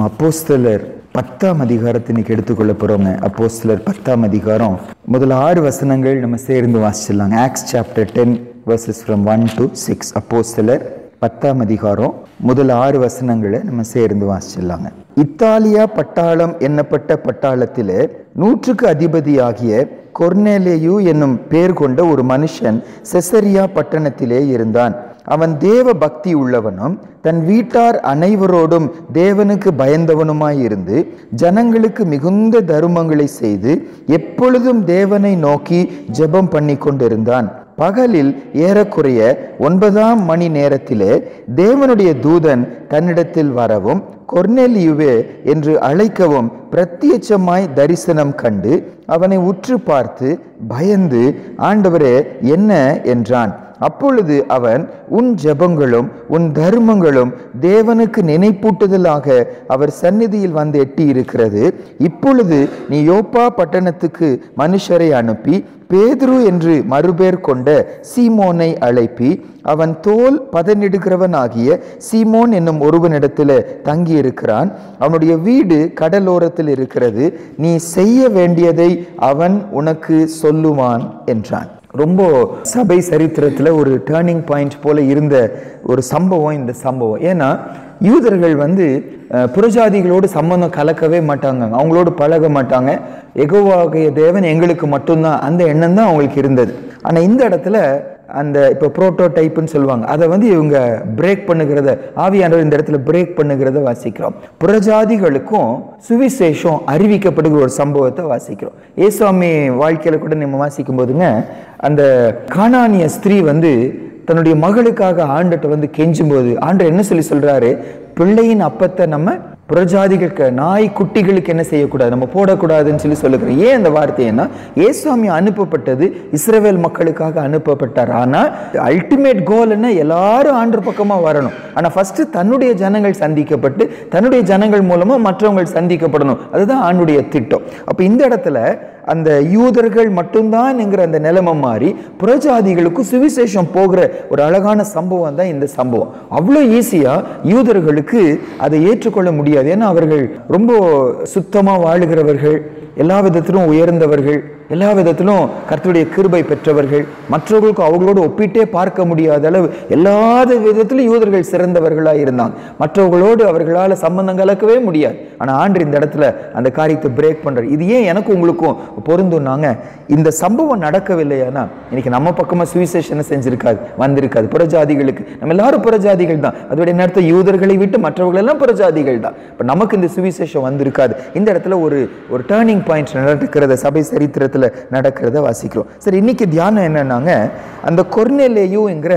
நம்ம அப்போஸ்தலர் 10ஆம் அதிகாரத்தை இன்னைக்கு எடுத்துக்கொள்ள போறோங்க. அப்போஸ்தலர் 10ஆம் அதிகாரம் முதல் 6 வசனங்கள் நம்ம சேர்ந்து வாசிச்சிடலாங்க. Acts chapter 10 verses from 1 to 6. அப்போஸ்தலர் 10ஆம் அதிகாரம் முதல் 6 வசனங்களை நம்ம சேர்ந்து வாசிச்சிடலாங்க. இத்தாலியா பட்டாளம் என்னப்பட்ட பட்டாளத்திலே 100க்கு அதிபதியாகிய கொர்நேலியு என்னும் பேர் கொண்ட ஒரு மனுஷன் செசரியா பட்டணத்திலே இருந்தான். அவன் தேவ பக்தி உள்ளவனும் தன் வீட்டார் அனைவரோடும் தேவனுக்கு பயந்தவனுமாயிருந்து ஜனங்களுக்கு மிகுந்த தருமங்களை செய்து எப்பொழுதும் தேவனை நோக்கி ஜெபம் பண்ணி கொண்டிருந்தான். பகலில் ஏறக்குறைய 9ஆம் மணி நேரத்திலே தேவனுடைய தூதன் தன்னிடத்தில் வரவும் கொர்நேலியுவே என்று அழைக்கவும் பிரத்யட்சமாய் தரிசனம் கண்டு அவனை உற்று பார்த்து பயந்து, ஆண்டவரே என்ன என்றான். அப்பொழுது அவன், உன் ஜெபங்களும் உன் தர்மங்களும் தேவனுக்கு நினைப்பூட்டுதலாக அவர் சந்நிதியில் வந்து எட்டி இருக்கிறது. இப்பொழுது நீ யோப்பா பட்டணத்துக்கு மனுஷரை அனுப்பி பேதுரு என்று மறுபேர் கொண்ட சீமோனை அழைப்பி அவன் தோல் பதனிடுகிறவன் ஆகிய சீமோன் என்னும் ஒருவனிடத்தில் தங்கி இருக்கிறான். அவனுடைய வீடு கடலோரத்தில் இருக்கிறது. நீ செய்ய வேண்டியதை அவன் உனக்கு சொல்லுவான் என்றான். ரொம்ப சபை சரித்திரத்தில் ஒரு டேர்னிங் பாயிண்ட் போல இருந்த ஒரு சம்பவம் இந்த சம்பவம். ஏன்னா யூதர்கள் புறஜாதிகளோடு சம்பந்தம் கலக்கவே மாட்டாங்க, அவங்களோடு பழக மாட்டாங்க. யெகோவாகிய தேவன் எங்களுக்கு மட்டும்தான், அந்த எண்ணம் தான் அவங்களுக்கு இருந்தது. ஆனால் இந்த இடத்துல அந்த இப்போ புரோட்டோடைப்னு சொல்லுவாங்க, அதை இவங்க பிரேக் பண்ணுகிறத, ஆவியானவர் இந்த இடத்துல பிரேக் பண்ணுகிறத வாசிக்கிறோம். புறஜாதிகளுக்கும் சுவிசேஷம் அறிவிக்கப்படுகிற ஒரு சம்பவத்தை வாசிக்கிறோம். ஏசுவாமி வாழ்க்கையில கூட நம்ம வாசிக்கும் போதுங்க, அந்த கானானிய ஸ்திரீ தன்னுடைய மகளுக்காக ஆண்டட்ட கெஞ்சும் போது ஆண்டவர் என்ன சொல்றாரு, பிள்ளையின் அப்பத்தை நம்ம புறஜாதிகளுக்கு நாய் குட்டிகளுக்கு என்ன செய்யக்கூடாது, நம்ம போடக்கூடாதுன்னு சொல்லுகிறேன். ஏன் அந்த வார்த்தைன்னா, இயேசுவாமி அனுப்பப்பட்டது இஸ்ரவேல் மக்களுக்காக அனுப்பப்பட்டார். ஆனால் அல்டிமேட் கோல் என்ன, எல்லாரும் ஆண்டவர் பக்கமா வரணும். ஆனால் ஃபர்ஸ்ட் தன்னுடைய ஜனங்கள் சந்திக்கப்பட்டு தன்னுடைய ஜனங்கள் மூலமா மற்றவங்க சந்திக்கப்படணும். அதுதான் ஆண்டுடைய திட்டம். அப்ப இந்த இடத்துல அந்த யூதர்கள் மட்டும்தான் என்கிற அந்த நிலைமை மாறி புறஜாதிகளுக்கு சுவிசேஷம் போகிற ஒரு அழகான சம்பவம் தான் இந்த சம்பவம். அவ்வளோ ஈஸியா யூதர்களுக்கு அதை ஏற்றுக்கொள்ள முடியாது. ஏன்னா அவர்கள் ரொம்ப சுத்தமா வாழுகிறவர்கள், எல்லா விதத்திலும் உயர்ந்தவர்கள், எல்லா விதத்திலும் கர்த்தருடைய கிருபை பெற்றவர்கள், மற்றவர்களுக்கு அவங்களோடு ஒப்பிட்டே பார்க்க முடியாத அளவு எல்லா விதத்திலும் யூதர்கள் சிறந்தவர்களாக இருந்தாங்க. மற்றவர்களோடு அவர்களால் சம்பந்தம் கலக்கவே முடியாது. ஆனால் ஆண்டவர் இந்த இடத்துல அந்த காரியத்தை பிரேக் பண்றார். இது ஏன் எனக்கு உங்களுக்கும் பொருந்தும்னாங்க, இந்த சம்பவம் நடக்கவில்லையானா இன்னைக்கு நம்ம பக்கமா சுவிசேஷன் செஞ்சிருக்காது, வந்திருக்காது. புறஜாதிகளுக்கு நம்ம எல்லாரும் புறஜாதிகள் தான், அதோடைய நேரத்தை யூதர்களை விட்டு மற்றவர்கள் எல்லாம் புறஜாதிகள் தான். இப்போ நமக்கு இந்த சுவிசேஷம் வந்திருக்காது. இந்த இடத்துல ஒரு டேர்னிங் பாயிண்ட் நடக்கிறத சபை சரித்திரத்தில் நடக்கிறத வாசிக்கிறோம். சரி, இன்னைக்கு தியானம் என்னன்னாங்க, அந்த கொர்நேலியுங்கிற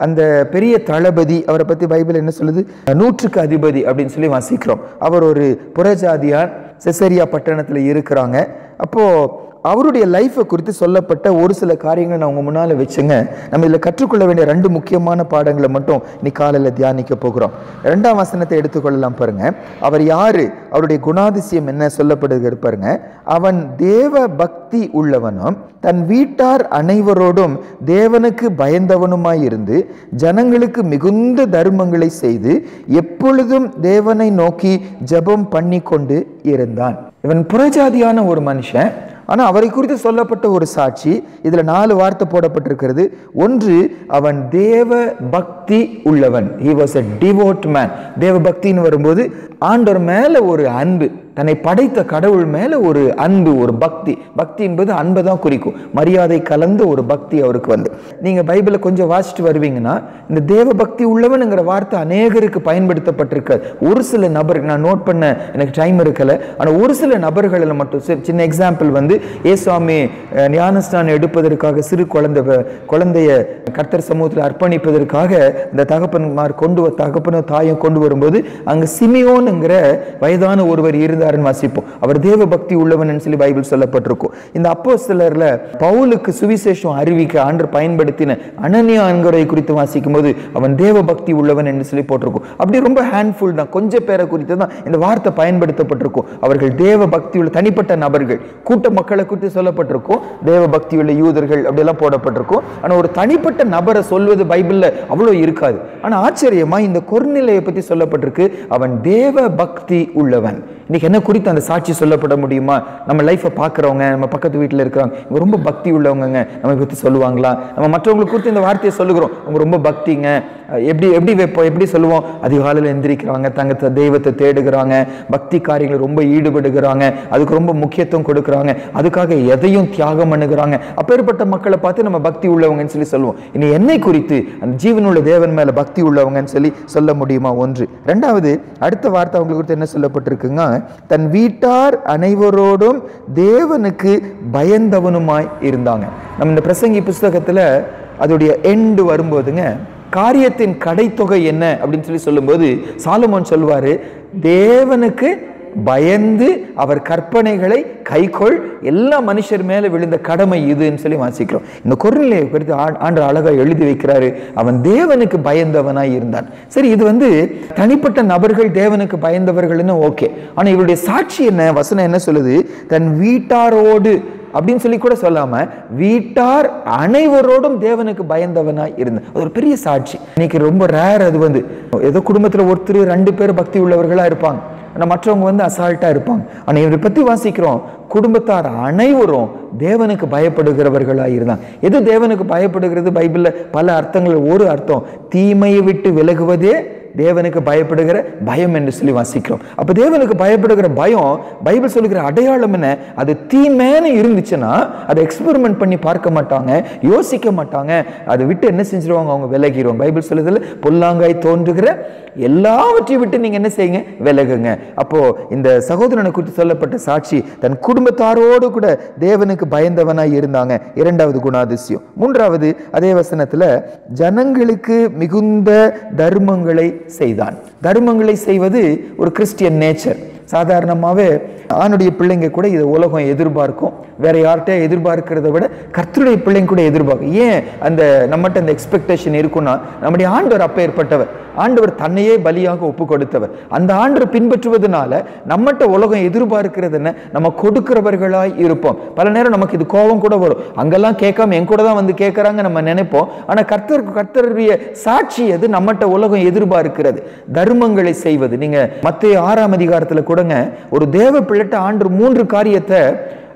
அந்த பெரிய தளபதி, அவரை பத்தி பைபிள் என்ன சொல்லுது, 100க்கு அதிபதி அப்படின்னு வாசிக்கிறோம். அவர் ஒரு புறஜாதியார், செசரியா பட்டணத்துல இருக்கிறாங்க. அப்போ அவருடைய லைஃப்பை குறித்து சொல்லப்பட்ட ஒரு சில காரியங்களை நான் உங்க முன்னால வச்சுங்க. நம்ம இதில் கற்றுக்கொள்ள வேண்டிய 2 முக்கியமான பாடங்களை மட்டும் இன்னைக்கு காலையில் தியானிக்க போகிறோம். 2ஆம் வசனத்தை எடுத்துக்கொள்ளலாம் பாருங்க. அவர் யாரு, அவருடைய குணாதிசயம் என்ன சொல்லப்படுகிறது பாருங்க. அவன் தேவ பக்தி உள்ளவனும் தன் வீட்டார் அனைவரோடும் தேவனுக்கு பயந்தவனுமாயிருந்து ஜனங்களுக்கு மிகுந்த தர்மங்களை செய்து எப்பொழுதும் தேவனை நோக்கி ஜெபம் பண்ணி கொண்டு இருந்தான். இவன் புறஜாதியான ஒரு மனுஷன். ஆனால் அவரை குறித்து சொல்லப்பட்ட ஒரு சாட்சி, இதில் 4 வார்த்தை போடப்பட்டிருக்கிறது. ஒன்று, அவன் தேவ பக்தி உள்ளவன். He was a devout man. தேவ பக்தின்னு வரும்போது ஆண்டவர் மேல ஒரு அன்பு, தன்னை படைத்த கடவுள் மேல ஒரு அன்பு, ஒரு பக்தி. பக்தி என்பது அன்பை தான் குறிக்கும், மரியாதை கலந்த ஒரு பக்தி அவருக்கு நீங்க பைபிளை கொஞ்சம் வாசிச்சுட்டு வருவீங்கன்னா, இந்த தேவ பக்தி உள்ளவன்ங்கிற வார்த்தை அநேகருக்கு பயன்படுத்தப்பட்டிருக்காது. ஒரு சில நபர், நான் நோட் பண்ண எனக்கு டைம் இருக்கல, ஆனால் ஒரு சில நபர்களில் மட்டும். சின்ன எக்ஸாம்பிள் ஏசுவாமி ஞானஸ்நானம் எடுப்பதற்காக சிறு குழந்தைய கர்த்தர் சமூகத்தில் அர்ப்பணிப்பதற்காக இந்த தகப்பனும் தாயும் கொண்டு வரும்போது அங்க சிமியோன்ங்கிற வயதான ஒருவர் இருந்தார். இருந்தாருன்னு வாசிப்போம். அவர் தேவ பக்தி உள்ளவன் சொல்லி பைபிள் சொல்லப்பட்டிருக்கும். இந்த அப்போஸ்தலர்ல பவுலுக்கு சுவிசேஷம் அறிவிக்க ஆண்டவர் பயன்படுத்தின அனனியா என்கிறவரை குறித்து வாசிக்கும் போது அவன் தேவ பக்தி உள்ளவன் என்று சொல்லி போட்டிருக்கும். அப்படி ரொம்ப ஹேண்ட்ஃபுல் தான், கொஞ்சம் பேரை குறித்து தான் இந்த வார்த்தை பயன்படுத்தப்பட்டிருக்கும். அவர்கள் தேவ பக்தி உள்ள தனிப்பட்ட நபர்கள், கூட்ட மக்களை குறித்து சொல்லப்பட்டிருக்கும். தேவ பக்தி உள்ள யூதர்கள் அப்படியெல்லாம் போடப்பட்டிருக்கும். ஆனா ஒரு தனிப்பட்ட நபரை சொல்வது பைபிள்ல அவ்வளவு இருக்காது. ஆனா ஆச்சரியமா இந்த கொர்நேலியை பத்தி சொல்லப்பட்டிருக்கு, அவன் தேவ பக்தி உள்ளவன். இன்னைக்கு என்ன குறித்து அந்த சாட்சி சொல்லப்பட முடியுமா? நம்ம லைஃபை பார்க்குறவங்க, நம்ம பக்கத்து வீட்டில் இருக்கிறவங்க, இவங்க ரொம்ப பக்தி உள்ளவங்க, நம்ம பற்றி சொல்லுவாங்களா? நம்ம மற்றவங்களுக்கு குறித்து இந்த வார்த்தையை சொல்லுகிறோம், அவங்க ரொம்ப பக்திங்க. எப்படி வைப்போம், எப்படி சொல்லுவோம்? அதிகாலையில் எந்திரிக்கிறாங்க, தங்க தெய்வத்தை தேடுகிறாங்க, பக்தி காரியங்களை ரொம்ப ஈடுபடுகிறாங்க, அதுக்கு ரொம்ப முக்கியத்துவம் கொடுக்குறாங்க, அதுக்காக எதையும் தியாகம் பண்ணுகிறாங்க. அப்பேற்பட்ட மக்களை பார்த்து நம்ம பக்தி உள்ளவங்கன்னு சொல்லி சொல்லுவோம். இனி என்னை குறித்து அந்த ஜீவனுள்ள தேவன் மேல பக்தி உள்ளவங்கன்னு சொல்லி சொல்ல முடியுமா? ஒன்று. ரெண்டாவது, அடுத்த வார்த்தை அவங்களுக்கு குறித்து என்ன சொல்லப்பட்டிருக்குங்க? தன் வீட்டார் அனைவரோடும் தேவனுக்கு பயந்தவனுமாய் இருந்தாங்க. நம்ம இந்த பிரசங்கி புஸ்தகத்துல அதோடைய எண்டு வரும்போதுங்க, காரியத்தின் கடைத்தொகை என்ன அப்படின்னு சொல்லி சொல்லும்போது சாலமோன் சொல்வாரு, தேவனுக்கு பயந்து அவர் கற்பனைகளை கைக்கொள், எல்லா மனுஷர் மேல விழுந்த கடமை இதுன்னு சொல்லி வாசிக்கிறோம். இந்த கொர்நேலியை குறித்து ஆண்டவர் அழகா எழுதி வைக்கிறாரு, அவன் தேவனுக்கு பயந்தவனாய் இருந்தான். சரி, இது தனிப்பட்ட நபர்கள் தேவனுக்கு பயந்தவர்கள்னு ஓகே. ஆனா இவருடைய சாட்சி என்ன? வசனம் என்ன சொல்லுது? தன் வீட்டாரோடு அப்படின்னு சொல்லி கூட சொல்லாம வீட்டார் அனைவரோடும் தேவனுக்கு பயந்தவனாய் இருந்தான். அது ஒரு பெரிய சாட்சி. இன்னைக்கு ரொம்ப ரேர். அது ஏதோ குடும்பத்துல ஒருத்தர் 2 பேர் பக்தி உள்ளவர்களா இருப்பாங்க, ஆனா மற்றவங்க அசால்ட்டா இருப்பாங்க. ஆனா இவரை பத்தி வாசிக்கிறோம், குடும்பத்தார் அனைவரும் தேவனுக்கு பயப்படுகிறவர்களா இருந்தாங்க. எது தேவனுக்கு பயப்படுகிறது? பைபிள்ல பல அர்த்தங்கள். ஒரு அர்த்தம், தீமையை விட்டு விலகுவதே தேவனுக்கு பயப்படுகிற பயம் என்று சொல்லி வாசிக்கிறோம். அப்ப தேவனுக்கு பயப்படுகிற பயம் பைபிள் சொல்லுகிற அடையாளம் என்ன? அது தீமைன்னு இருந்துச்சுன்னா அதை எக்ஸ்பெரிமெண்ட் பண்ணி பார்க்க மாட்டாங்க, யோசிக்க மாட்டாங்க, அதை விட்டு என்ன செஞ்சிருவாங்க? அவங்க விலகிடுவாங்க. பைபிள் சொல்லுதுல பொல்லாங்காய் தோன்றுகிற எல்லாவற்றையும் விட்டு நீங்க என்ன செய்யுங்க? விலகுங்க. அப்போ இந்த சகோதரனை குறித்து சொல்லப்பட்ட சாட்சி, தன் குடும்பத்தாரோடு கூட தேவனுக்கு பயந்தவனாய் இருந்தாங்க. இரண்டாவது குணாதிசயம். மூன்றாவது, அதே வசனத்துல ஜனங்களுக்கு மிகுந்த தர்மங்களை செய்தான். தர்மங்களை செய்வது ஒரு கிறிஸ்டியன் நேச்சர். சாதாரணமாகவே ஆணுடைய பிள்ளைங்க கூட இதை உலகம் எதிர்பார்க்கும். வேற யார்கிட்ட எதிர்பார்க்கிறத விட கர்த்தருடைய பிள்ளைங்க கூட எதிர்பார்க்கும். ஏன் நம்மகிட்ட அந்த எக்ஸ்பெக்டேஷன் இருக்குன்னா, நம்முடைய ஆண்டவர் அப்பேற்பட்டவர். ஆண்டவர் தன்னையே பலியாக ஒப்பு கொடுத்தவர். அந்த ஆண்டவர் பின்பற்றுவதனால நம்மகிட்ட உலகம் எதிர்பார்க்கிறது என்ன? நம்ம கொடுக்கிறவர்களாய் இருப்போம். பல நேரம் நமக்கு இது கோபம் கூட வரும், அங்கெல்லாம் கேட்காம என் கூட தான் வந்து கேட்கறாங்க நம்ம நினைப்போம். ஆனா கர்த்தருடைய சாட்சி எது? நம்மகிட்ட உலகம் எதிர்பார்க்கிறது தர்மங்களை செய்வது. நீங்க மத்தேயு 6ஆம் அதிகாரத்துல கூடங்க ஒரு தேவ பிள்ளைட்ட ஆண்டவர் 3 காரியத்தை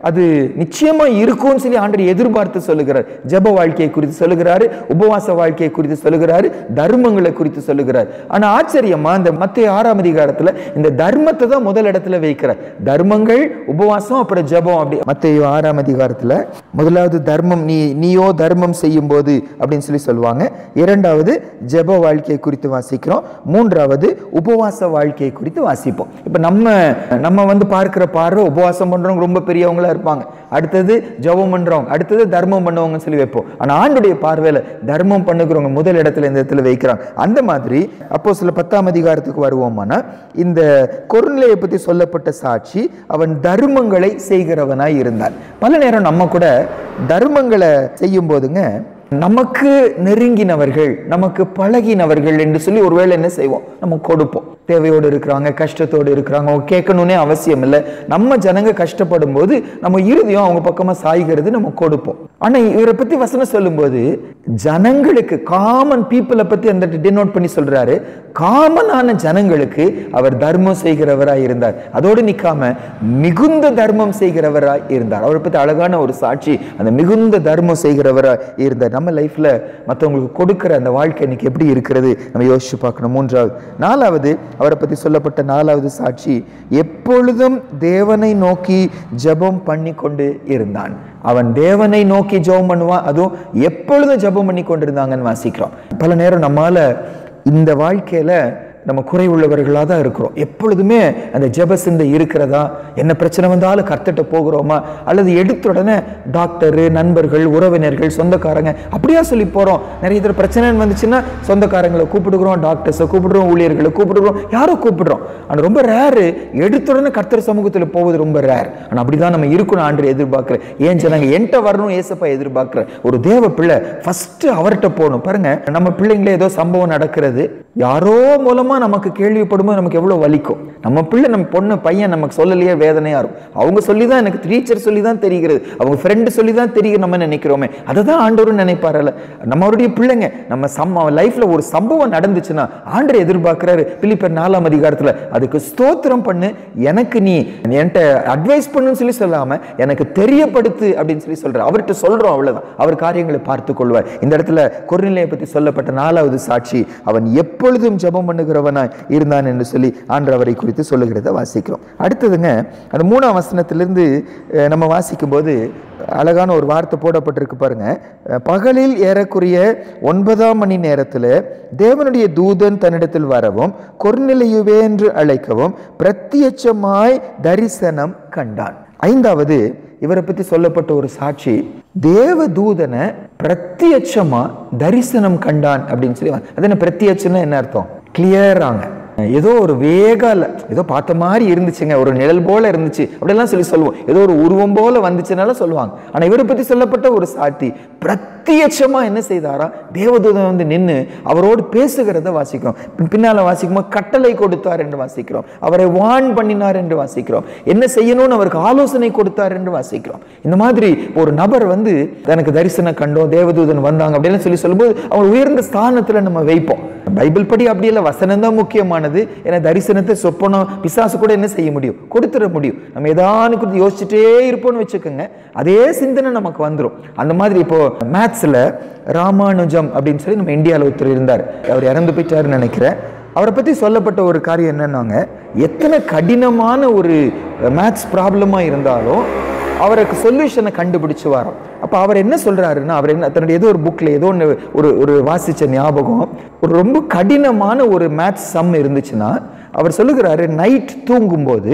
அது நிச்சயமா இருக்கும்னு சொல்லி ஆண்டவர் எதிர்பார்த்து சொல்லுகிறார். ஜெப வாழ்க்கையை குறித்து சொல்லுகிறாரு, உபவாச வாழ்க்கையை குறித்து சொல்லுகிறாரு, தர்மங்களை குறித்து சொல்லுகிறார். ஆனா ஆச்சரியமா இந்த மத்தேயு 6ஆம் அதிகாரத்துல இந்த தர்மத்தை தான் முதல் இடத்துல வைக்கிறார். தர்மங்கள், உபவாசம், அப்புறம் ஜெபம். அப்படி மத்தேயு 6ஆம் அதிகாரத்துல முதலாவது தர்மம், நீயோ தர்மம் செய்யும் போது அப்படின்னு சொல்லி சொல்லுவாங்க. இரண்டாவது ஜெப வாழ்க்கையை குறித்து வாசிக்கிறோம். மூன்றாவது உபவாச வாழ்க்கையை குறித்து வாசிப்போம். இப்ப நம்ம பார்க்கிற பார்வை உபவாசம் பண்றவங்க ரொம்ப பெரியவங்களா இருப்பாங்க, அடுத்தது ஜெபம் பண்றவங்க, அடுத்தது தர்மம் பண்ணுவாங்கன்னு சொல்லி வைப்போம். ஆனா ஆண்டுடைய பார்வையில தர்மம் பண்ணுகிறவங்க முதல் இடத்துல இந்த இடத்துல வைக்கிறாங்க. அந்த மாதிரி அப்போஸ்தலர் 10ஆம் அதிகாரத்துக்கு வருவோமானா, இந்த கொர்நேலியை பத்தி சொல்லப்பட்ட சாட்சி, அவன் தர்மங்களை செய்கிறவனாய் இருந்தான். பல நேரம் நம்ம கூட தர்மங்களை செய்யும் போதுங்க, நமக்கு நெருங்கினவர்கள், நமக்கு பழகினவர்கள் என்று சொல்லி ஒருவேளை என்ன செய்வோம்? நம்ம கொடுப்போம். தேவையோடு இருக்கிறாங்க, கஷ்டத்தோடு இருக்கிறாங்க, அவங்க கேட்கணும்னே அவசியம் இல்லை. நம்ம ஜனங்க கஷ்டப்படும் போது நம்ம இறுதியும் அவங்க பக்கமா சாய்கிறது, நம்ம கொடுப்போம். ஆனா இவரை பத்தி வசனம் சொல்லும்போது ஜனங்களுக்கு, காமன் பீப்புளை பத்தி அந்த டினோட் பண்ணி சொல்றாரு. காமனான ஜனங்களுக்கு அவர் தர்மம் செய்கிறவராய் இருந்தார். அதோடு நிக்காம மிகுந்த தர்மம் செய்கிறவராய் இருந்தார். அவரை பத்தி அழகான ஒரு சாட்சி, அந்த மிகுந்த தர்மம் செய்கிறவராய் இருந்தார். நம்ம லைஃப்ல மற்றவங்களுக்கு கொடுக்கிற அந்த வாழ்க்கை இன்னைக்கு எப்படி இருக்கிறது நம்ம யோசிச்சு பார்க்கணும். மூன்றாவது. நாலாவது, அவரை பத்தி சொல்லப்பட்ட நாலாவது சாட்சி, எப்பொழுதும் தேவனை நோக்கி ஜெபம் பண்ணி கொண்டு இருந்தான். அவன் தேவனை நோக்கி ஜெபம் பண்ணுவான், அதுவும் எப்பொழுதும் ஜெபம் பண்ணி கொண்டிருந்தாங்கன்னு வாசிக்கிறோம். பல நேரம் நம்மால இந்த வாழ்க்கையில நம்ம குறை உள்ளவர்களாக தான் இருக்கிறோம். எப்பொழுதுமே அந்த ஜெப சிந்தை இருக்கிறதா? என்ன பிரச்சனை வந்தாலும் கர்த்தர்ட்ட போகிறோமா? அல்லது எடுத்த உடனே டாக்டரு, நண்பர்கள், உறவினர்கள், சொந்தக்காரங்க அப்படியா சொல்லி போறோம்? நிறைய தடவை பிரச்சனை வந்துச்சுன்னா சொந்தக்காரங்களை கூப்பிடுகிறோம், டாக்டர்ஸை கூப்பிடுறோம், ஊழியர்களை கூப்பிடுறோம், யாரோ கூப்பிடுறோம். ஆனால் ரொம்ப ரேரு எடுத்த உடனே கர்த்தர் சமூகத்தில் போவது ரொம்ப ரேர். ஆனால் அப்படிதான் நம்ம இருக்கணும் ஆண்டு எதிர்பார்க்கிறேன். ஏன் சொன்னாங்க என்கிட்ட வரணும் ஏசப்பா எதிர்பார்க்கிறேன். ஒரு தேவ பிள்ளை ஃபர்ஸ்ட் அவர்கிட்ட போகணும். பாருங்க, நம்ம பிள்ளைங்களே ஏதோ சம்பவம் நடக்கிறது, யாரோ மூலமா நமக்கு கேள்விப்படும்போது நமக்கு எவ்வளவு வலிக்கும். நம்ம பிள்ளை, நம்ம பொண்ணு, பையன் நமக்கு சொல்லலையே வேதனையா இருக்கும். அவங்க சொல்லிதான், எனக்கு டீச்சர் சொல்லிதான் தெரிகிறது, அவங்க ஃப்ரெண்டு சொல்லிதான் தெரியும் நம்ம நினைக்கிறோமே. அதை தான் ஆண்டவரும் நினைப்பாரல்ல. நம்மளுடைய பிள்ளைங்க நம்ம லைஃப்ல ஒரு சம்பவம் நடந்துச்சுன்னா ஆண்டவர் எதிர்பார்க்கிறாரு. பிலிப்பியர் 4ஆம் அதிகாரத்துல அதுக்கு ஸ்தோத்திரம் பண்ணு, எனக்கு நீ என்கிட்ட அட்வைஸ் பண்ணுன்னு சொல்லி சொல்லாம எனக்கு தெரியப்படுத்து அப்படின்னு சொல்லி சொல்ற. அவர்கிட்ட சொல்றோம், அவ்வளவுதான். அவர் காரியங்களை பார்த்து கொள்வார். இந்த இடத்துல கொர்நேலியை பற்றி சொல்லப்பட்ட 4வது சாட்சி, அவன் எப்பொழுதும் ஜெபம் பண்ணுகிறவனாய் இருந்தான் என்று சொல்லி ஆண்டவர் அவரை குறித்து சொல்லுகிறத வாசிக்கிறோம். அடுத்ததுங்க, அந்த 3ஆம் வசனத்திலிருந்து நம்ம வாசிக்கும் போது அழகான ஒரு வார்த்தை போடப்பட்டிருக்கு பாருங்க. பகலில் ஏறக்குறைய 9ஆம் மணி நேரத்தில் தேவனுடைய தூதன் தன்னிடத்தில் வரவும் கொர்நேலியுவே என்று அழைக்கவும் பிரத்யட்சமாய் தரிசனம் கண்டான். 5வது இவரை பத்தி சொல்லப்பட்ட ஒரு சாட்சி, தேவ தூதனை பிரத்யட்சமா தரிசனம் கண்டான் அப்படின்னு சொல்லி. அது என்ன பிரத்யட்சம்னா என்ன அர்த்தம்? கிளியராங்க, ஏதோ ஒரு வேகால ஏதோ பார்த்த மாதிரி இருந்துச்சுங்க, ஒரு நிழல் போல இருந்துச்சு அப்படிலாம் சொல்லி சொல்லுவோம். ஏதோ ஒரு உருவம் போல வந்துச்சுனால சொல்லுவாங்க. ஆனா இவரை பத்தி சொல்லப்பட்ட ஒரு சாட்சி, பிரத்யட்சமா என்ன செய்தாரா? தேவதூதன் வந்து நின்று அவரோடு பேசுகிறத வாசிக்கிறோம். பின்னால வாசிக்கும் கட்டளை கொடுத்தார் என்று வாசிக்கிறோம். அவரை வார்ன் பண்ணினார் என்று வாசிக்கிறோம். என்ன செய்யணும்னு அவருக்கு ஆலோசனை கொடுத்தார் என்று வாசிக்கிறோம். இந்த மாதிரி ஒரு நபர் வந்து தனக்கு தரிசனம் கண்டோம், தேவதூதன் வந்தாங்க அப்படின்னு சொல்லி சொல்லும்போது அவங்க உயர்ந்த ஸ்தானத்துல நம்ம வைப்போம். பைபிள் படி அப்படி இல்லை, வசனம் தான் முக்கியமானது. ஏன்னா தரிசனத்தை சொப்பனம் பிசாசு கூட என்ன செய்ய முடியும்? கொடுத்துட முடியும். நம்ம ஏதானு குறித்து யோசிச்சுட்டே இருப்போம்னு வச்சுக்கோங்க, அதே சிந்தனை நமக்கு வந்துடும். அந்த மாதிரி இப்போ மேத்ஸ்ல ராமானுஜம் அப்படின்னு சொல்லி நம்ம இந்தியாவில் ஒருத்தர் இருந்தார், அவர் இறந்து போயிட்டாருன்னு நினைக்கிறேன். அவரை பற்றி சொல்லப்பட்ட ஒரு காரியம் என்னன்னாங்க, எத்தனை கடினமான ஒரு மேத்ஸ் ப்ராப்ளமா இருந்தாலும் அவருக்கு சொல்யூஷனை கண்டுபிடிச்சு வரோம். அப்போ அவர் என்ன சொல்றாருன்னா, அவர் என்ன தன்னுடைய ஏதோ ஒரு புக்ல ஏதோ ஒரு வாசிச்ச ஞாபகம், ஒரு ரொம்ப கடினமான ஒரு மேத்ஸ் சம் இருந்துச்சுன்னா அவர் சொல்லுகிறாரு, நைட் தூங்கும்போது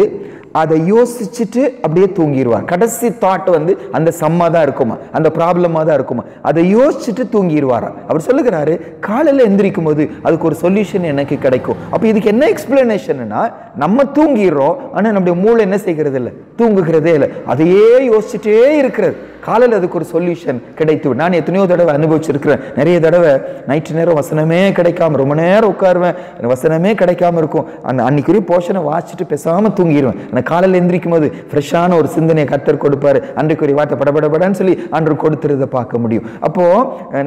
அதை யோசிச்சுட்டு அப்படியே தூங்கிடுவார். கடைசி தாட் வந்து அந்த சம்மா தான் இருக்குமா, அந்த ப்ராப்ளமா தான் இருக்குமா, அதை யோசிச்சுட்டு தூங்கிடுவாரா. அவர் சொல்லுகிறாரு, காலையில் எந்திரிக்கும் போது அதுக்கு ஒரு சொல்யூஷன் எனக்கு கிடைக்கும். அப்போ இதுக்கு என்ன எக்ஸ்பிளனேஷன்னா, நம்ம தூங்கிடுறோம், ஆனால் நம்முடைய மூளை என்ன செய்கிறது இல்லை, தூங்குகிறதே இல்லை, அதையே யோசிச்சுட்டே இருக்கிறது. காலையில் அதுக்கு ஒரு சொல்யூஷன் கிடைத்து. நான் எத்தனையோ தடவை அனுபவிச்சிருக்கிறேன். நிறைய தடவை நைட்டு நேரம் வசனமே கிடைக்காம ரொம்ப நேரம் உட்காருவேன், வசனமே கிடைக்காம இருக்கும். அந்த அன்னைக்குரிய போர்ஷனை வாசிச்சுட்டு பேசாமல் தூங்கிடுவேன். ஆனால் காலையில் எந்திரிக்கும் போது ஃப்ரெஷ்ஷான ஒரு சிந்தனையை கர்த்தர் கொடுப்பாரு. அன்றைக்குரிய வார்த்தை படபடபடன்னு சொல்லி அன்று கொடுத்துறதை பார்க்க முடியும். அப்போ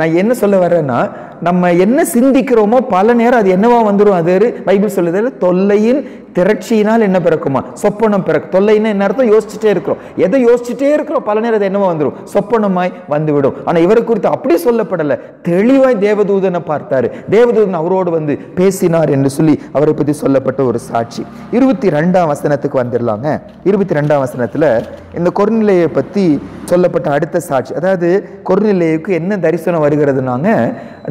நான் என்ன சொல்ல வர்றேன்னா, நம்ம என்ன சிந்திக்கிறோமோ பல நேரம் அது என்னவா வந்துடும். அது பைபிள் சொல்லுது, தொல்லையின் திரட்சியினால் என்ன பிறக்குமா, சொப்பனம் பிறக்கும். தொல்லைன்னா என்ன அர்த்தம்? யோசிச்சுட்டே இருக்கிறோம், எதை யோசிச்சுட்டே இருக்கிறோம், பல நேரம் அது என்னவா வந்துடும், சொப்பனமாய் வந்துவிடும். ஆனா இவரை குறித்து அப்படி சொல்லப்படல, தெளிவாய் தேவதூதனை பார்த்தாரு, தேவதூதன் அவரோடு வந்து பேசினார் என்று சொல்லி அவரை பற்றி சொல்லப்பட்ட ஒரு சாட்சி. 22ஆம் வசனத்துக்கு வந்துடலாங்க. 22ஆம் வசனத்துல இந்த கொர்நேலியை பத்தி சொல்லப்பட்ட அடுத்த சாட்சி, அதாவது கொர்நேலியுக்கு என்ன தரிசனம் வருகிறதுனாங்க,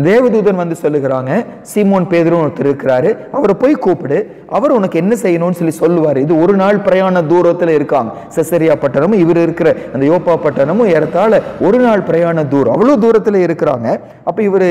தேவதூதன் வந்து சொல்லுகிறாங்க, சீமோன் பேதுரு ஒருத்தர் இருக்கிறாரு, அவரை போய் கூப்பிடு, அவர் உனக்கு என்ன செய்யணும்னு சொல்லி சொல்லுவார். இது ஒரு நாள் பிரயாண தூரத்தில் இருக்காங்க. செசரியா பட்டணமும் இவர் இருக்கிற அந்த யோப்பா பட்டணமும் ஏறத்தாழ ஒரு நாள் பிரயாண தூரம், அவ்வளவு தூரத்தில் இருக்கிறாங்க. அப்ப இவர்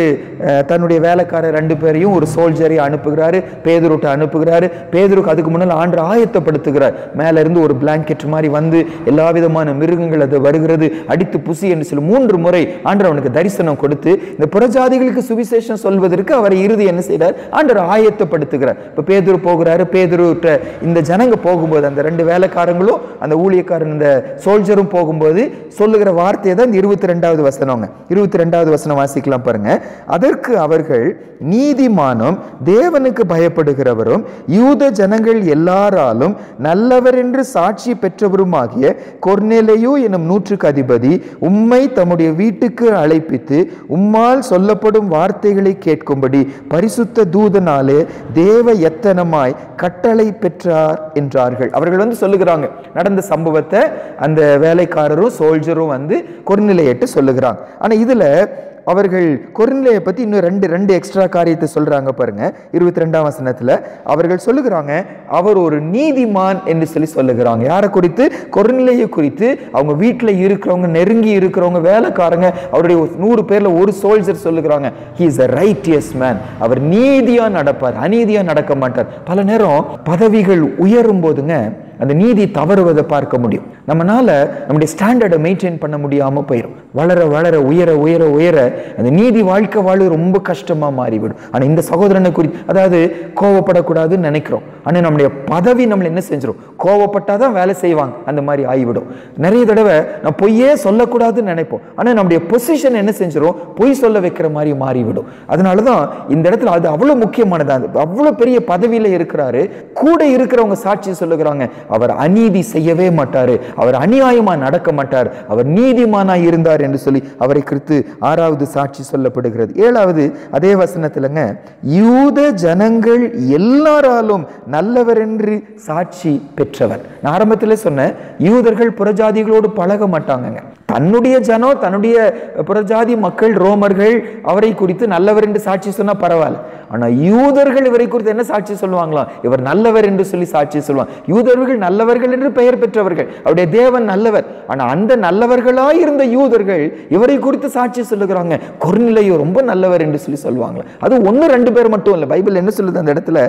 தன்னுடைய வேலைக்காரர் 2 பேரையும் ஒரு சோல்ஜரை அனுப்புகிறாரு, பேதுருட்ட அனுப்புகிறாரு. பேதுருக்கு அதுக்கு முன்னால் ஆண்டு ஆயத்தப்படுத்துகிறார். மேல இருந்து ஒரு பிளாங்கெட் மாதிரி வந்து எல்லா விதமான மிருகங்கள் அது வருகிறது, அடித்து புசி என்று சொல்லி 3 முறை ஆண்டவர் அவனுக்கு தரிசனம் கொடுத்து இந்த புறஜாதிகளுக்கு சுவிசேஷம் சொல்வதற்கு அவரை இறுதி என்ன செய்கிறார், ஆண்டவர் ஆயத்தப்படுத்துகிறார். இப்ப பேதுரு போகிறாரு. பேதுருட்ட இந்த ஜனங்க போகும்போது, அந்த 2 வேலைக்காரங்களும் அந்த ஊழியக்காரன் இந்த சோல்ஜரும் போகும்போது சொல்லுகிற வார்த்தையை தான் 22வது வசனங்க. 22வது வசனம் வாசிக்கலாம் பாருங்க. அதற்கு அவர்கள், நீதிமானும் தேவனுக்கு பயப்படுகிறவரும் யூத ஜனங்கள் எல்லாராலும் நல்லவர் என்று சாட்சி பெற்றவருமாகிய கொர்நேலியு எனும் 100க்கு அதிபதி உம்மை தம்முடைய வீட்டுக்கு அழைப்பித்து உம்மால் சொல்லப்படும் வார்த்தைகளை கேட்கும்படி பரிசுத்த தூதனாலே தேவ எத்தனமாய் கட்டளை பெற்றார் என்றார்கள். அவர்கள் வந்து சொல்லுகிறாங்க நடந்த சம்பவத்தை, அந்த வேலைக்காரரும் சோல்ஜரும் வந்து கொர்நேலியிட்ட சொல்லுகிறாங்க. ஆனா இதுல அவர்கள் கொரிந்தியரை பத்தி இன்னும் ரெண்டு எக்ஸ்ட்ரா காரியத்தை சொல்றாங்க பாருங்க. 22ஆம் வசனத்துல அவர்கள் சொல்லுகிறாங்க, அவர் ஒரு நீதிமான் என்று சொல்லுகிறாங்க. யாரை குறித்து? கொரிந்தியரை குறித்து. அவங்க வீட்டுல இருக்கிறவங்க, நெருங்கி இருக்கிறவங்க, வேலைக்காரங்க, அவருடைய 100 பேர்ல ஒரு சோல்ஜர் சொல்லுகிறாங்க, he is a righteous man. அவர் நீதியா நடப்பார், அநீதியா நடக்க மாட்டார். பல நேரம் பதவிகள் உயரும் போதுங்க அந்த நீதி தவறுவதை பார்க்க முடியும். நம்மளால நம்முடைய ஸ்டாண்டர்டை மெயின்டைன் பண்ண முடியாம போயிடும். வளர வளர உயர உயர உயர அந்த நீதி வாழ்க்கை வாழ ரொம்ப கஷ்டமா மாறிவிடும். ஆனா இந்த சகோதரனை குறித்து, அதாவது கோவப்படக்கூடாதுன்னு நினைக்கிறோம், ஆனா நம்முடைய பதவி நம்மளை என்ன செஞ்சிடும்? கோவப்பட்டாதான் வேலை செய்வாங்க, அந்த மாதிரி ஆகிவிடும். நிறைய தடவை நான் பொய்யே சொல்லக்கூடாதுன்னு நினைப்போம், ஆனா நம்முடைய பொசிஷன் என்ன செஞ்சிடும்? பொய் சொல்ல வைக்கிற மாதிரி மாறிவிடும். அதனாலதான் இந்த இடத்துல அது அவ்வளவு முக்கியமானது. அவ்வளவு பெரிய பதவியில இருக்கிறாரு, கூட இருக்கிறவங்க சாட்சி சொல்லுகிறாங்க, அவர் அநீதி செய்யவே மாட்டாரு, அவர் அநியாயமா நடக்க மாட்டார், அவர் நீதிமானா இருந்தார் என்று சொல்லி அவரை குறித்து 6வது சாட்சி சொல்லப்படுகிறது. 7வது அதே வசனத்திலங்க, யூத ஜனங்கள் எல்லாராலும் நல்லவர் என்று சாட்சி பெற்றவர். நான் ஆரம்பத்திலே சொன்னேன், யூதர்கள் புறஜாதிகளோடு பழக மாட்டாங்க. தன்னுடைய ஜனம், தன்னுடைய புறஜாதி மக்கள், ரோமர்கள் அவரை குறித்து நல்லவர் என்று சாட்சி சொன்னா பரவாயில்ல. ஆனா யூதர்கள் இவரை குறித்து என்ன சாட்சி சொல்லுவாங்களாம்? இவர் நல்லவர் என்று சொல்லி சாட்சி சொல்லுவாங்க. யூதர்கள் நல்லவர்கள் என்று பெயர் பெற்றவர்கள், அவருடைய தேவன் நல்லவர். ஆனா அந்த நல்லவர்களாய் இருந்த யூதர்கள் இவரை குறித்து சாட்சி சொல்லுகிறாங்க, கொர்நேலியு ரொம்ப நல்லவர் என்று சொல்லி சொல்லுவாங்க. அது 1-2 பேர் மட்டும் இல்ல, பைபிள் என்ன சொல்லுது அந்த இடத்துல?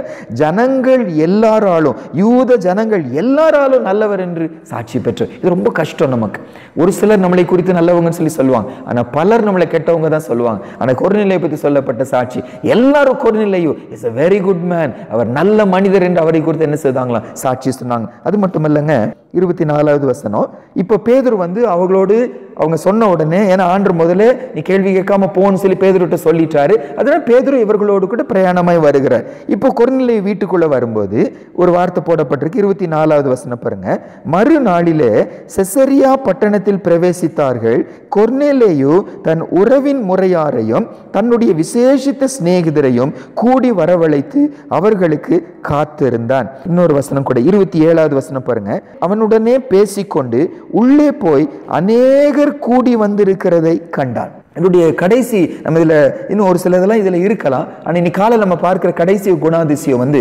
ஜனங்கள் எல்லாராலும், யூத ஜனங்கள் எல்லாராலும் நல்லவர் என்று சாட்சி பெற்று. இது ரொம்ப கஷ்டம் நமக்கு. ஒரு சிலர் நம்மளை குறித்து நல்லவங்கன்னு சொல்லி சொல்லுவாங்க, ஆனா பலர் நம்மளை கெட்டவங்க தான் சொல்லுவாங்க. ஆனா கொர்நேலியை பற்றி சொல்லப்பட்ட சாட்சி, எல்லாரும் Cornelius is a very good man, அவர் நல்ல மனிதர் என்று அவரை குறித்து என்ன செய்தாங்களா? சாட்சி சொன்னாங்க. அது மட்டும் இல்லைங்க, 24வது வசனம். இப்ப பேதுரு அவங்களோடு அவங்க சொன்ன உடனே, ஏன்னா ஆண்டவர் முதல்ல நீ கேள்வி கேட்காம போன்னு சொல்லி பேதுருட்ட சொல்லிட்டாரு. அதனால பேதுரு இவர்களோடு கூட பிரயாணமாய் வருகிறார். இப்போ கொர்நேலியு வீட்டுக்குள்ள வரும்போது ஒரு வார்த்தை போடப்பட்டிருக்கு. 24வது வசனம் பாருங்க. மறுநாளிலே செசரியா பட்டணத்தில் பிரவேசித்தார்கள். கொர்நேலியு தன் உறவின் முறையாரையும் தன்னுடைய விசேஷித்த சிநேகிதரையும் கூடி வரவழைத்து அவர்களுக்கு காத்திருந்தான். இன்னொரு வசனம் கூட 27வது வசனம் பாருங்க. அவனுடனே பேசிக்கொண்டு உள்ளே போய் அநேகர் கூடி வந்திருக்கிறதை கண்டான். என்னுடைய கடைசி, நம்ம இதுல இன்னும் ஒரு சிலதெல்லாம் இதுல இருக்கலாம், ஆனா இன்னைக்கு காலை நம்ம பார்க்கிற கடைசி குணாதிசயம்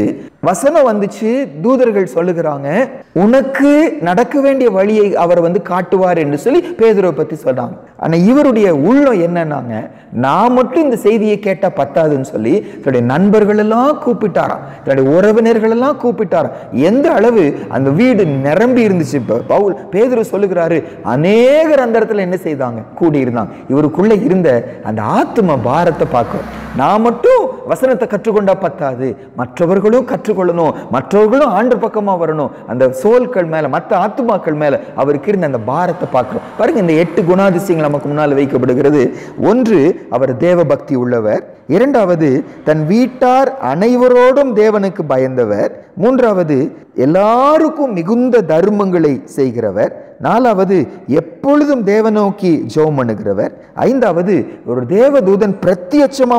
வசனம் வந்துச்சு. தூதர்கள் சொல்லுகிறாங்க, உனக்கு நடக்க வேண்டிய வழியை அவர் காட்டுவார் என்று சொல்லி பேதுருவை பத்தி சொல்றாங்க. ஆனா இவருடைய உள்ளம் என்னன்னாங்க, நான் மட்டும் இந்த செய்தியை கேட்டா பத்தாதுன்னு சொல்லி தன்னுடைய நண்பர்கள் எல்லாம் கூப்பிட்டாராம், தன்னுடைய உறவினர்கள் எல்லாம் கூப்பிட்டாராம். எந்த அளவு அந்த வீடு நிரம்பி இருந்துச்சு. பவுல் பேதுரு சொல்லுகிறாரு, அநேகர் அந்த இடத்துல என்ன செய்தாங்க? கூடி இருந்தாங்க. இவருக்குள்ள இருந்த அந்த ஆத்ம பாரத்தை பார்க்கிறோம். நான் மட்டும் வசனத்தை கற்றுக்கொண்டா பத்தாது, மற்றவர்களும் கற்றுக்கொள்ளணும், மற்றவர்களும் ஆண்டு பக்கமா வரணும். அந்த சோல்கள் மேல, மற்ற ஆத்மாக்கள் மேல அவருக்கு இருந்த அந்த பாரத்தை பார்க்கிறோம். பாருங்க, இந்த 8 குணாதிசயங்கள் நமக்கு முன்னால் வைக்கப்படுகிறது. 1, அவர் தேவ பக்தி உள்ளவர். 2வது, தன் வீட்டார் அனைவரோடும் தேவனுக்கு பயந்தவர். 3வது, எல்லாருக்கும் மிகுந்த தர்மங்களை செய்கிறவர். 4வது, எப்பொழுதும் தேவ நோக்கி ஜெபம் பண்ணுகிறவர். 5வது, ஒரு தேவதூதன் பிரத்யட்சமா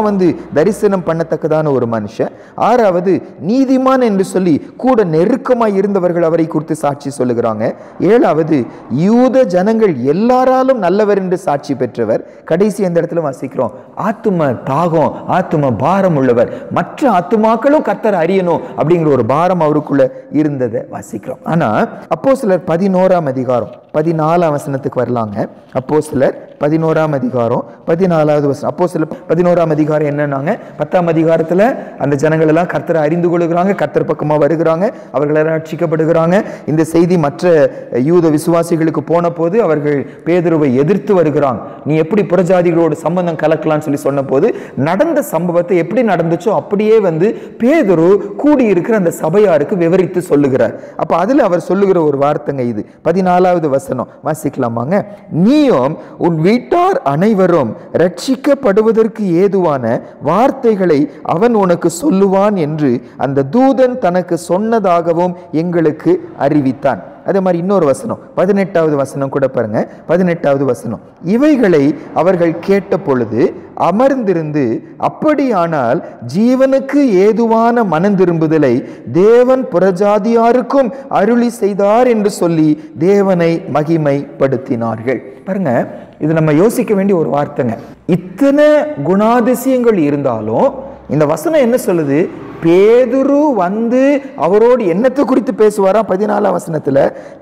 தரிசனம் பண்ணத்தக்கதான ஒரு மனுஷன். 6வது, நீதிமான் என்று சொல்லி கூட நெருக்கமாய் இருந்தவர்கள் அவரை குறித்து சாட்சி சொல்லுகிறாங்க. 7வது, யூத ஜனங்கள் எல்லாராலும் நல்லவர் என்று சாட்சி பெற்றவர். கடைசி அந்த இடத்துல வாசிக்கிறோம், ஆத்தும தாகம், ஆத்தும பாரம் உள்ளவர். மற்ற ஆத்துமாக்களும் கர்த்தரை அறியணும் அப்படிங்கிற ஒரு பாரம் அவருக்குள்ள இருந்ததை வாசிக்கிறோம். ஆனா அப்போஸ்தலர் 11ஆம் அதிகாரம் 14ஆம் வசனத்துக்கு வரலாங்க. அப்போஸ்தலர் 11ஆம் அதிகாரம் 14வது வசனம். அப்போஸ்தலர் 11ஆம் அதிகாரம் என்னன்னாங்க, 10ஆம் அதிகாரத்துல அந்த ஜனங்கள் எல்லாம் கர்த்தரை அறிந்து கொள்ளுகிறாங்க, கர்த்தர் பக்கமா வருகிறாங்க, அவர்கள் ரட்சிக்கப்படுகிறாங்க. இந்த செய்தி மற்ற யூத விசுவாசிகளுக்கு போன போது அவர்கள் பேதுருவை எதிர்த்து வருகிறாங்க. நீ எப்படி புறஜாதிகளோடு சம்பந்தம் கலக்கலாம்னு சொல்லி சொன்ன போது நடந்த சம்பவத்தை எப்படி நடந்துச்சோ அப்படியே பேதுரு கூடி இருக்கிற அந்த சபையாருக்கு விவரித்து சொல்லுகிறார். அப்ப அதுல அவர் சொல்லுகிற ஒரு வார்த்தைங்க இது. 14வது வசனம் வாசிக்கலாமாங்க. நீயும் உன் வீட்டார் அனைவரும் ரட்சிக்கப்படுவதற்கு ஏதுவான வார்த்தைகளை அவன் உனக்கு சொல்லுவான் என்று அந்த தூதன் தனக்கு சொன்னதாகவும் எங்களுக்கு அறிவித்தான். அதே மாதிரி இன்னொரு வசனம் 18வது வசனம் கூட பாருங்க. 18வது வசனம், இவைகளை அவர்கள் கேட்ட பொழுது அமர்ந்திருந்து, அப்படியானால் ஜீவனுக்கு ஏதுவான மனம் திரும்புதலை தேவன் புறஜாதியாருக்கும் அருளி செய்தார் என்று சொல்லி தேவனை மகிமைப்படுத்தினார்கள். பாருங்க, இது நம்ம யோசிக்க வேண்டிய ஒரு வார்த்தைங்க. இத்தனை குணாதிசயங்கள் இருந்தாலும் இந்த வசனம் என்ன சொல்லுது? பேதுரு வந்து அவரோடு என்னத்தை குறித்து பேசுவாரா? 14ஆம் வசனத்துல,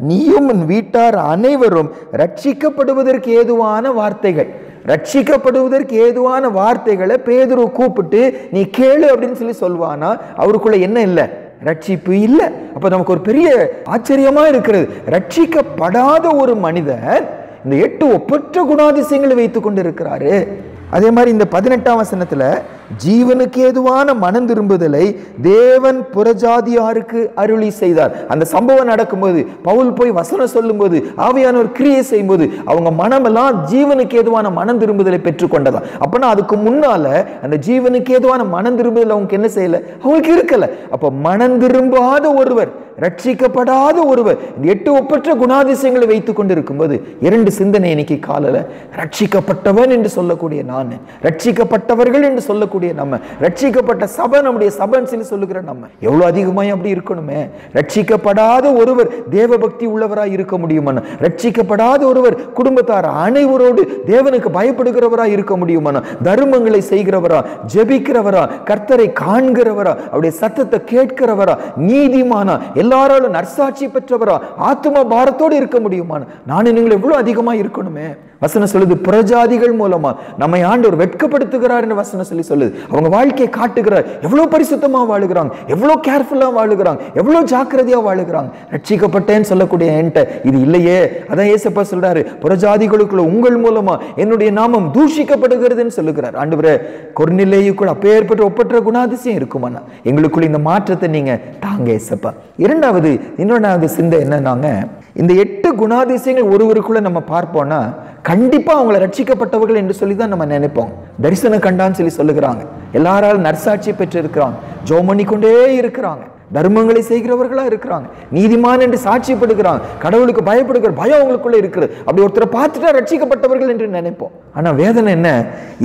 நீயும் உன் வீட்டார் அனைவரும் ரட்சிக்கப்படுவதற்கு ஏதுவான வார்த்தைகள், ரட்சிக்கப்படுவதற்கு ஏதுவான வார்த்தைகளை பேதுரு கூப்பிட்டு நீ கேளு அப்படின்னு சொல்வானா? அவருக்குள்ள என்ன இல்லை? ரட்சிப்பு இல்லை. அப்ப நமக்கு ஒரு பெரிய ஆச்சரியமா இருக்கிறது, ரட்சிக்கப்படாத ஒரு மனிதன் இந்த 8 ஒப்பற்ற குணாதிசயங்களை வைத்துக் கொண்டு இருக்கிறாரு. அதே மாதிரி இந்த 18ஆம் வசனத்துல, ஜீவனுக்கு ஏதுவான மனம் திரும்புதலை தேவன் புறஜாதியாருக்கு அருளி செய்தார். அந்த சம்பவம் நடக்கும்போது, பவுல் போய் வசனம் சொல்லும் போது, ஆவியானவர் கிரியை செய்யும் போது, அவங்க மனமெல்லாம் ஜீவனுக்கு ஏதுவான மனம் திரும்புதலை பெற்றுக்கொண்டதா. அப்பனா அதுக்கு முன்னால அந்த ஜீவனுக்கு ஏதுவான மனம் திரும்புதல் அவங்க என்ன செய்யல? அவங்களுக்கு இருக்கல. அப்ப மனம் திரும்பாத ஒருவர், ரட்சிக்கப்படாத ஒருவர் இந்த 8 ஒப்பற்ற குணாதிசயங்களை வைத்துக் கொண்டு இருக்கும்போது 2 சிந்தனை இன்னைக்கு காலையில, ரட்சிக்கப்பட்டவன் என்று சொல்லக்கூடிய நான், ரட்சிக்கப்பட்டவர்கள் என்று சொல்லக்கூடிய நம்ம, ரட்சிக்கப்பட்ட சபை நம்முடைய சபைன்னு சொல்லி சொல்லுகிற நம்ம எவ்வளவு அதிகமாய் அப்படி இருக்கணுமே. ரட்சிக்கப்படாத ஒருவர் தேவ பக்தி உள்ளவராய் இருக்க முடியுமா? ரட்சிக்கப்படாத ஒருவர் குடும்பத்தார் அனைவரோடு தேவனுக்கு பயப்படுகிறவரா இருக்க முடியுமா? தர்மங்களை செய்கிறவரா, ஜெபிக்கிறவரா, கர்த்தரை காண்கிறவரா, அவருடைய சத்தத்தை கேட்கிறவரா, நீதிமானா, எல்லாராலும் நற்சாட்சி பெற்றவரா, ஆத்ம பாரத்தோடு இருக்க முடியுமா? நான் நீங்கள் எவ்வளவு அதிகமா இருக்கணுமே. வசனம் சொல்லுது, புறஜாதிகள் மூலமா நம்மை ஆண்டவர் வெட்கப்படுத்துகிறார் என்று வசனம் சொல்லுது. அவங்க வாழ்க்கையை காட்டுகிறார், எவ்வளவு பரிசுத்தமா வாழுகிறாங்க, எவ்வளவு கேர்ஃபுல்லா வாழுகிறாங்க, எவ்வளவு ஜாக்கிரதையா வாழுகிறாங்க. ரட்சிக்கப்பட்டேன்னு சொல்லக்கூடிய என்கிட்ட இது இல்லையே. அதான் இயேசுப்பா சொல்றாரு, புறஜாதிகளுக்குள்ள உங்கள் மூலமா என்னுடைய நாமம் தூஷிக்கப்படுகிறதுன்னு சொல்லுகிறார். ஆண்டவரே, கொர்நேலியுக்குள்ள அப்பேற்பட்ட ஒப்பற்ற குணாதிசயம் இருக்குமானா எங்களுக்குள்ள இந்த மாற்றத்தை நீங்க தாங்க இயேசுப்பா. இன்னொன்னாவது சிந்தை என்னன்னாங்க, இந்த 8 குணாதிசயங்கள் ஒருவருக்குள்ள நம்ம பார்ப்போம்னா கண்டிப்பா அவங்களை ரட்சிக்கப்பட்டவர்கள் என்று சொல்லி தான் நம்ம நினைப்போம். தரிசனம் கண்டான்னு சொல்லுகிறாங்க, எல்லாராலும் நற்சாட்சி பெற்று இருக்கிறாங்க, ஜெபம் பண்ணிக்கொண்டே இருக்கிறாங்க, தர்மங்களை செய்கிறவர்களா இருக்கிறாங்க, நீதிமான் என்று சாட்சிப்படுகிறாங்க, கடவுளுக்கு பயப்படுகிற பயம் அவங்களுக்குள்ள இருக்குது. அப்படி ஒருத்தரை பார்த்துட்டா ரட்சிக்கப்பட்டவர்கள் என்று நினைப்போம். ஆனா வேதனை என்ன?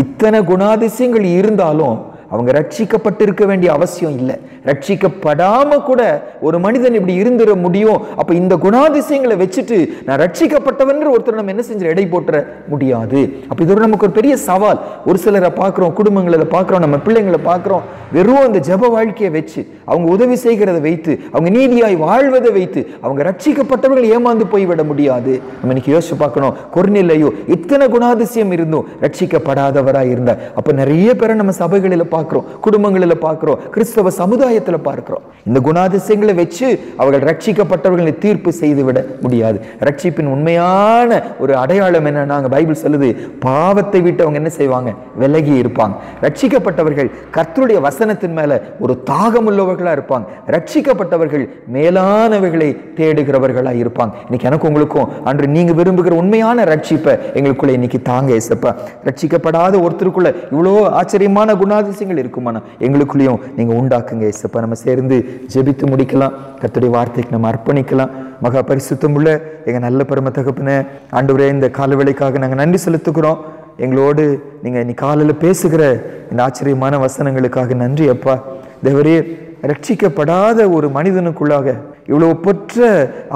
இத்தனை குணாதிசயங்கள் இருந்தாலும் அவங்க ரட்சிக்கப்பட்டிருக்க வேண்டிய அவசியம் இல்லை. ரட்சிக்கப்படாம கூட ஒரு மனிதன் இப்படி இருந்துட முடியும். அப்ப இந்த குணாதிசயங்களை வச்சுட்டு நான் ரட்சிக்கப்பட்டவன் ஒருத்தர் நம்ம என்ன செஞ்சு எடை போட்டுற முடியாது. அப்ப இது நமக்கு ஒரு பெரிய சவால். ஒரு சிலரை பார்க்கிறோம், குடும்பங்களில் பார்க்கிறோம், நம்ம பிள்ளைங்களை பார்க்கிறோம், வெறும் அந்த ஜெப வாழ்க்கையை வச்சு, அவங்க உதவி செய்கிறத வைத்து, அவங்க நீதியாய் வாழ்வதை வைத்து அவங்க ரட்சிக்கப்பட்டவர்கள் ஏமாந்து போய்விட முடியாது. நம்ம இன்னைக்கு யோசிச்சு பார்க்கணும், கொர்நேலியு இத்தனை குணாதிசயம் இருந்தும் ரட்சிக்கப்படாதவராய் இருந்தார். அப்ப நிறைய பேரை நம்ம சபைகளில் பார்க்கிறோம், குடும்பங்களில் பார்க்கிறோம், கிறிஸ்தவ சமுதாயத்தில் பார்க்கிறோம். இந்த குணாதிசயங்களை வச்சு அவர்கள் ரட்சிக்கப்பட்டவர்களை தீர்ப்பு செய்து விட முடியாது. ரட்சிப்பின் உண்மையான ஒரு அடையாளம் என்னன்னா, பைபிள் சொல்லுது, பாவத்தை விட்டு அவங்க என்ன செய்வாங்க? விலகி இருப்பாங்க. ரட்சிக்கப்பட்டவர்கள் கர்த்தருடைய வசனத்தின் மேல ஒரு தாகம் உள்ளவர்களா இருப்பாங்க. ரட்சிக்கப்பட்டவர்கள் மேலானவைகளை தேடுகிறவர்களா இருப்பாங்க. இன்னைக்கு எனக்கு உங்களுக்கும் அன்று நீங்க விரும்புகிற உண்மையான ரட்சிப்பை எங்களுக்குள்ள இன்னைக்கு தாங்க இயேசுப்பா. ரட்சிக்கப்படாத ஒருத்தருக்குள்ள இவ்வளோ ஆச்சரியமான குணாதிசயங்கள் இருக்குமானா எங்களுக்குள்ளேயும் நீங்க உண்டாக்குங்க இயேசுப்பா. நம்ம சேர்ந்து ஜெபித்து முடிக்கலாம், கர்த்தருடைய வார்த்தைக்கு நம்ம அர்ப்பணிக்கலாம். மகா பரிசுத்தம் உள்ள எங்க நல்ல பரம தகப்பனே, ஆண்டவரே, இந்த காலவேளைக்காக நாங்கள் நன்றி செலுத்துகிறோம். எங்களோடு நீங்க இன்னைக்கு காலையில் பேசுகிற இந்த ஆச்சரியமான வசனங்களுக்காக நன்றி அப்பா. தேவரே, ரட்சிக்கப்படாத ஒரு மனிதனுக்குள்ளாக இவ்வளவு ஒப்பற்ற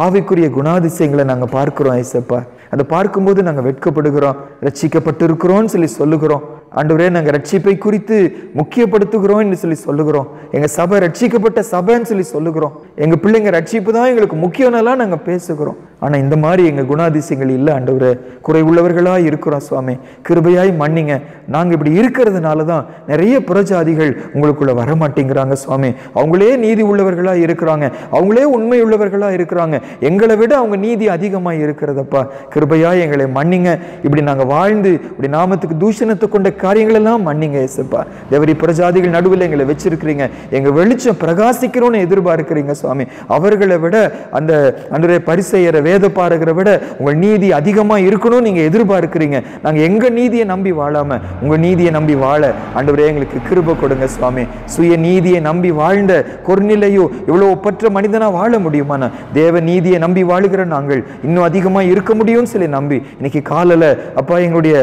ஆவிக்குரிய குணாதிசயங்களை நாங்கள் பார்க்கிறோம் ஐசப்பா. அதை பார்க்கும்போது நாங்கள் வெட்கப்படுகிறோம். ரட்சிக்கப்பட்டிருக்கிறோம்னு சொல்லுகிறோம். ஆண்டவரே, நாங்கள் ரட்சிப்பை குறித்து முக்கியப்படுத்துகிறோம் என்று சொல்லுகிறோம். எங்கள் சபை ரட்சிக்கப்பட்ட சபைன்னு சொல்லுகிறோம். எங்கள் பிள்ளைங்க ரட்சிப்பு தான் எங்களுக்கு முக்கியம்னெல்லாம் நாங்கள் பேசுகிறோம். ஆனால் இந்த மாதிரி எங்கள் குணாதிசயங்கள் இல்லை ஆண்டவரே. குறை உள்ளவர்களாக இருக்கிறோம் சுவாமி. கிருபையாய் மன்னிங்க. நாங்கள் இப்படி இருக்கிறதுனால தான் நிறைய புறஜாதிகள் உங்களுக்குள்ள வரமாட்டேங்கிறாங்க சுவாமி. அவங்களே நீதி உள்ளவர்களாக இருக்கிறாங்க, அவங்களே உண்மை உள்ளவர்களாக இருக்கிறாங்க. எங்களை விட அவங்க நீதி அதிகமாக இருக்கிறதப்பா. கிருபையாய் எங்களை மன்னிங்க. இப்படி நாங்கள் வாழ்ந்து இப்படி நாமத்துக்கு தூஷணத்தை கொண்ட காரியங்கள் எல்லாம் மன்னிங்க இயேசுப்பா. தேவரீ, புறஜாதிகள் நடுவில் எங்களை வச்சிருக்கிறீங்க. எங்க வெளிச்சம் பிரகாசிக்கிறோன்னு எதிர்பார்க்கிறீங்க சுவாமி. அவர்களை விட அந்த அன்றைய பரிசேயரை, வேத பாரகரை விட உங்கள் நீதி அதிகமா இருக்கணும் நீங்க எதிர்பார்க்கிறீங்க. நாங்க எங்க நீதியை நம்பி வாழாம உங்க நீதியை நம்பி வாழ ஆண்டவரே எங்களுக்கு கிருபை கொடுங்க சுவாமி. சுய நீதியை நம்பி வாழ்ந்த கொர்நேலியு இவ்வளவு ஒப்பற்ற மனிதனா வாழ முடியுமானா? தேவ நீதியை நம்பி வாழுகிற நாங்கள் இன்னும் அதிகமா இருக்க முடியும்னு சொல்லி நம்பி இன்னைக்கு காலையில அப்பா எங்களுடைய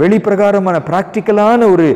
வெளிப்பிரகாரமான பிராக்டிக்கலான ஒரு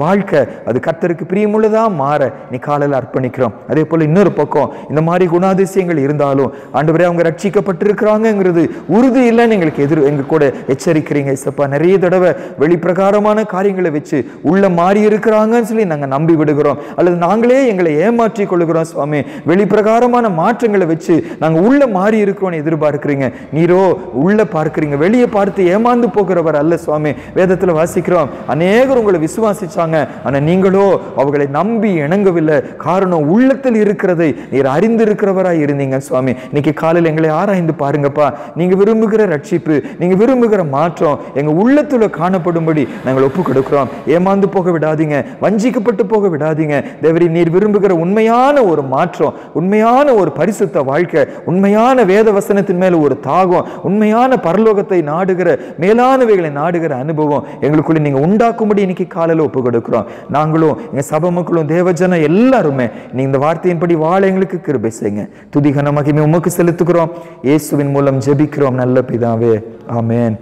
வாழ்க்கை அது கர்த்தருக்கு பிரியமுள்ளதா மாற நீ காலையில் அர்ப்பணிக்கிறோம். அதே போல இன்னொரு பக்கம் இந்த மாதிரி குணாதிசயங்கள் இருந்தாலும் ஆண்டவரே அவங்க ரட்சிக்கப்பட்டிருக்கிறாங்க இருக்கிறாங்கிறது உறுதி இல்லைன்னு எங்களுக்கு எங்க கூட எச்சரிக்கிறீங்க இயேசப்பா. நிறைய தடவை வெளிப்பிரகாரமான காரியங்களை வச்சு உள்ள மாறி இருக்கிறாங்கன்னு சொல்லி நாங்க நம்பி விடுகிறோம், அல்லது நாங்களே எங்களை ஏமாற்றி கொள்ளுகிறோம் சுவாமி. வெளிப்பிரகாரமான மாற்றங்களை வச்சு நாங்க உள்ள மாறி இருக்கிறோம்னு எதிர்பார்க்கிறீங்க. நீரோ உள்ள பார்க்கிறீங்க, வெளியே பார்த்து ஏமாந்து போகிறவர் அல்ல சுவாமி. வேதத்துல வாசிக்கிறோம், அநேகர் உங்களை விசுவாசிச்சாங்க, ஆனா நீங்களோ அவர்களை நம்பி இணங்கவில்லை. காரணம், உள்ளத்தில் இருக்கிறதை நீர் அறிந்திருக்கிறவராய் இருந்தீங்க சுவாமி. இன்னைக்கு காலையில் எங்களை ஆராய்ந்து பாருங்கப்பா. நீங்க விரும்புகிற ரட்சிப்பு, நீங்க விரும்புகிற மாற்றம் எங்க உள்ளத்துல காணப்படும்படி நாங்கள் ஒப்பு கொடுக்கிறோம். ஏமாந்து போக விடாதீங்க, வஞ்சிக்கப்பட்டு போக விடாதீங்க தேவரே. நீர் விரும்புகிற உண்மையான ஒரு மாற்றம், உண்மையான ஒரு பரிசுத்த வாழ்க்கை, உண்மையான வேத வசனத்தின் மேல ஒரு தாகம், உண்மையான பரலோகத்தை நாடுகிற மேலானவைகளை நாடுகிற அனுபவம் எங்களுக்குள்ள நீங்க உண்டாக்கும்படி இன்னைக்கு காலையில ஒப்பு கொடுக்கிறோம். நாங்களும் எங்க சபை மக்களும் தேவஜன எல்லாருமே நீங்க இந்த வார்த்தையின்படி வாழ எங்களுக்கு கிருபை செய்யுங்க. துதிகன மகிமை உமக்கு செலுத்துகிறோம். இயேசுவின் மூலம் ஜெபிக்கிறோம் நல்ல பிதாவே, ஆமென்.